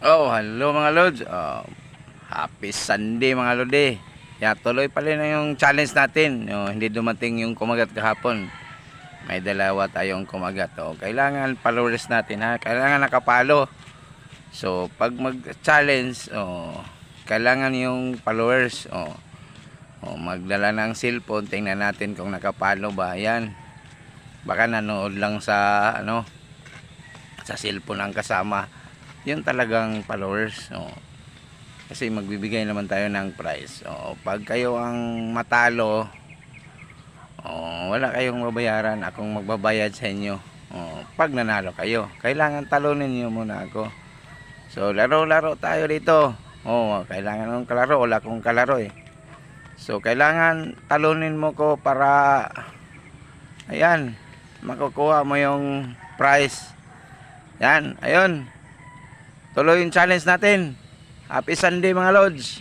Oh, hello mga lods. Happy Sunday mga lodi. Tuloy pa rin na yung challenge natin. Hindi dumating yung kumagat kahapon. May dalawa tayong kumagat. Kailangan followers natin ha. Kailangan nakapalo. So, pag mag-challenge, kailangan yung followers. Magdala ng cellphone. Tingnan natin kung nakapalo ba. Yan. Baka nanood lang sa sa cellphone ang kasama. Yun talagang followers. Kasi magbibigay naman tayo ng prize. Pag kayo ang matalo, wala kayong babayaran, akong magbabayad sa inyo. Pag nanalo kayo, kailangan talunin niyo muna ako. So laro-laro tayo dito. Kailangan ng kalaro, wala akong kalaro eh. So kailangan talunin mo ko para ayan, makukuha mo yung prize. Yan, ayun. Tuloy yung challenge natin. Happy Sunday mga lods.